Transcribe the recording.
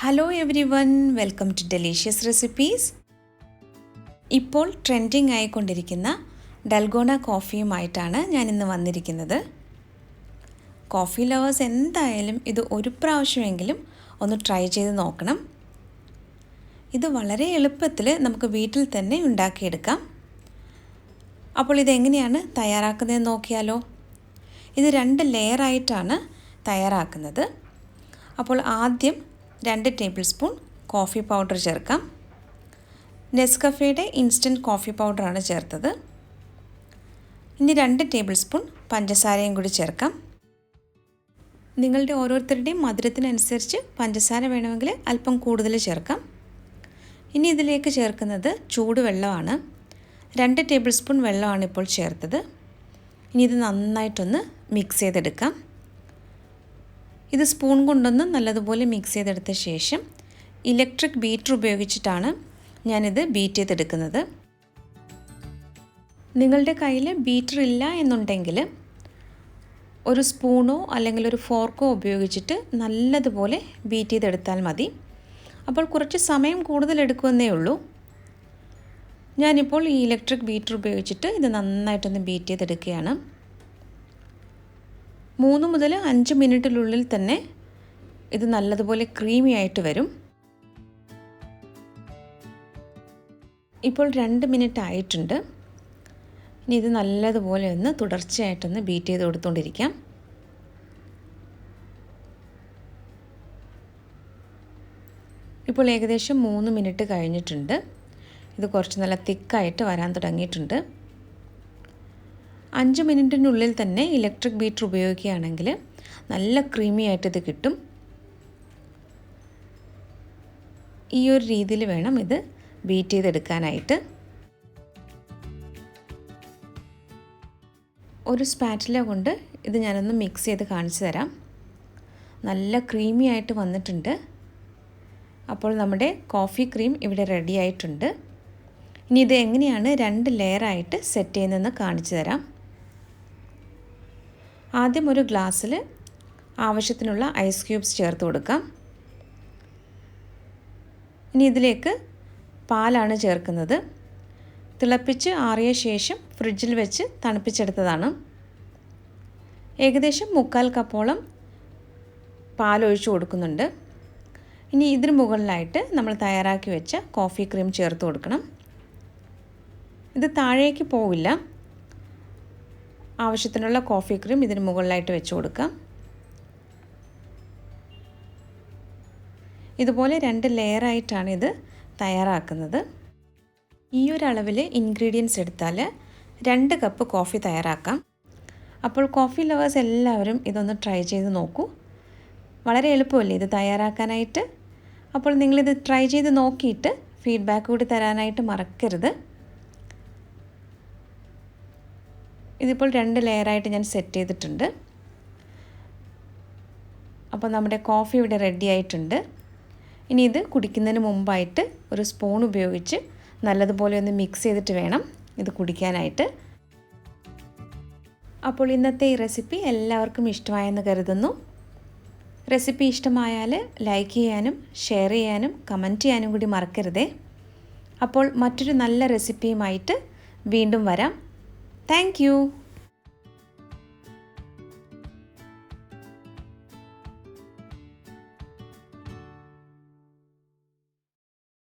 Hello everyone, welcome to delicious recipes. ഇപ്പോൾ trending ആയിക്കൊണ്ടിരിക്കുന്ന dalgona കോഫിയുമായിട്ടാണ് ഞാനിന്ന് വന്നിരിക്കുന്നത്. കോഫി ലവേഴ്സ് എന്തായാലും ഇത് ഒരു പ്രാവശ്യമെങ്കിലും ഒന്ന് ട്രൈ ചെയ്ത് നോക്കണം. ഇത് വളരെ എളുപ്പത്തിൽ നമുക്ക് വീട്ടിൽ തന്നെ ഉണ്ടാക്കിയെടുക്കാം. അപ്പോൾ ഇതെങ്ങനെയാണ് തയ്യാറാക്കുന്നതെന്ന് നോക്കിയാലോ. ഇത് 2 ലെയറായിട്ടാണ് തയ്യാറാക്കുന്നത്. അപ്പോൾ ആദ്യം 2 ടേബിൾ സ്പൂൺ കോഫി പൗഡർ ചേർക്കാം. നെസ്കഫേയുടെ ഇൻസ്റ്റൻറ്റ് കോഫി പൗഡറാണ് ചേർത്തത്. ഇനി 2 ടേബിൾ സ്പൂൺ പഞ്ചസാരയും കൂടി ചേർക്കാം. നിങ്ങളുടെ ഓരോരുത്തരുടെയും മധുരത്തിനനുസരിച്ച് പഞ്ചസാര വേണമെങ്കിൽ അല്പം കൂടുതൽ ചേർക്കാം. ഇനി ഇതിലേക്ക് ചേർക്കുന്നത് ചൂടുവെള്ളമാണ്. 2 ടേബിൾ സ്പൂൺ വെള്ളമാണ് ഇപ്പോൾ ചേർത്തത്. ഇനി ഇത് നന്നായിട്ടൊന്ന് മിക്സ് ചെയ്തെടുക്കാം. ഇത് സ്പൂൺ കൊണ്ടൊന്ന് നല്ലതുപോലെ മിക്സ് ചെയ്തെടുത്ത ശേഷം ഇലക്ട്രിക് ബീറ്റർ ഉപയോഗിച്ചിട്ടാണ് ഞാനിത് ബീറ്റ് ചെയ്തെടുക്കുന്നത്. നിങ്ങളുടെ കയ്യിൽ ബീറ്റർ ഇല്ല എന്നുണ്ടെങ്കിൽ ഒരു സ്പൂണോ അല്ലെങ്കിൽ ഒരു ഫോർക്കോ ഉപയോഗിച്ചിട്ട് നല്ലതുപോലെ ബീറ്റ് ചെയ്തെടുത്താൽ മതി. അപ്പോൾ കുറച്ച് സമയം കൂടുതൽ എടുക്കുമെന്നേ ഉള്ളൂ. ഞാനിപ്പോൾ ഈ ഇലക്ട്രിക് ബീറ്റർ ഉപയോഗിച്ചിട്ട് ഇത് നന്നായിട്ടൊന്ന് ബീറ്റ് ചെയ്തെടുക്കുകയാണ്. 3 മുതൽ 5 മിനിറ്റിനുള്ളിൽ തന്നെ ഇത് നല്ലതുപോലെ ക്രീമി ആയിട്ട് വരും. ഇപ്പോൾ 2 മിനിറ്റ് ആയിട്ടുണ്ട്. ഇനി ഇത് നല്ലതുപോലെ ഒന്ന് തുടർച്ചയായിട്ടൊന്ന് ബീറ്റ് ചെയ്ത് കൊടുത്തുകൊണ്ടിരിക്കാം. ഇപ്പോൾ ഏകദേശം 3 മിനിറ്റ് കഴിഞ്ഞിട്ടുണ്ട്. ഇത് കുറച്ച് നല്ല തിക്കായിട്ട് വരാൻ തുടങ്ങിയിട്ടുണ്ട്. 5 മിനിറ്റിനുള്ളിൽ തന്നെ ഇലക്ട്രിക് ബീറ്റർ ഉപയോഗിക്കുകയാണെങ്കിൽ നല്ല ക്രീമി ആയിട്ട് ഇത് കിട്ടും. ഈ ഒരു രീതിയിൽ വേണം ഇത് ബീറ്റ് ചെയ്തെടുക്കാനായിട്ട്. ഒരു സ്പാറ്റില കൊണ്ട് ഇത് ഞാനൊന്ന് മിക്സ് ചെയ്ത് കാണിച്ചു തരാം. നല്ല ക്രീമി ആയിട്ട് വന്നിട്ടുണ്ട്. അപ്പോൾ നമ്മുടെ കോഫി ക്രീം ഇവിടെ റെഡി ആയിട്ടുണ്ട്. ഇനി ഇത് എങ്ങനെയാണ് 2 ലെയറായിട്ട് സെറ്റ് ചെയ്യുന്നതെന്ന് കാണിച്ചു തരാം. ആദ്യം ഒരു ഗ്ലാസ്സിൽ ആവശ്യത്തിനുള്ള ഐസ് ക്യൂബ്സ് ചേർത്ത് കൊടുക്കാം. ഇനി ഇതിലേക്ക് പാലാണ് ചേർക്കുന്നത്. തിളപ്പിച്ച് ആറിയ ശേഷം ഫ്രിഡ്ജിൽ വെച്ച് തണുപ്പിച്ചെടുത്തതാണ്. ഏകദേശം 1/4 കപ്പോളം പാലൊഴിച്ച് കൊടുക്കുന്നുണ്ട്. ഇനി ഇതിന് മുകളിലായിട്ട് നമ്മൾ തയ്യാറാക്കി വെച്ച കോഫി ക്രീം ചേർത്ത് കൊടുക്കണം. ഇത് താഴേക്ക് പോവില്ല. ആവശ്യത്തിനുള്ള കോഫി ക്രീം ഇതിന് മുകളിലായിട്ട് വെച്ച് കൊടുക്കാം. ഇതുപോലെ 2 ലെയറായിട്ടാണ് ഇത് തയ്യാറാക്കുന്നത്. ഈ ഒരു അളവിൽ ഇൻഗ്രീഡിയൻസ് എടുത്താൽ 2 കപ്പ് കോഫി തയ്യാറാക്കാം. അപ്പോൾ കോഫി ലവേഴ്സ് എല്ലാവരും ഇതൊന്ന് ട്രൈ ചെയ്ത് നോക്കൂ. വളരെ എളുപ്പമല്ലേ ഇത് തയ്യാറാക്കാനായിട്ട്. അപ്പോൾ നിങ്ങളിത് ട്രൈ ചെയ്ത് നോക്കിയിട്ട് ഫീഡ്ബാക്ക് കൂടി തരാനായിട്ട് മറക്കരുത്. ഇതിപ്പോൾ 2 ലെയറായിട്ട് ഞാൻ സെറ്റ് ചെയ്തിട്ടുണ്ട്. അപ്പോൾ നമ്മുടെ കോഫി ഇവിടെ റെഡി ആയിട്ടുണ്ട്. ഇനി ഇത് കുടിക്കുന്നതിന് മുമ്പായിട്ട് ഒരു സ്പൂൺ ഉപയോഗിച്ച് നല്ലതുപോലെ ഒന്ന് മിക്സ് ചെയ്തിട്ട് വേണം ഇത് കുടിക്കാനായിട്ട്. അപ്പോൾ ഇന്നത്തെ ഈ റെസിപ്പി എല്ലാവർക്കും ഇഷ്ടമായെന്ന് കരുതുന്നു. റെസിപ്പി ഇഷ്ടമായാൽ ലൈക്ക് ചെയ്യാനും ഷെയർ ചെയ്യാനും കമൻറ്റ് ചെയ്യാനും കൂടി മറക്കരുതേ. അപ്പോൾ മറ്റൊരു നല്ല റെസിപ്പിയുമായിട്ട് വീണ്ടും വരാം. Thank you.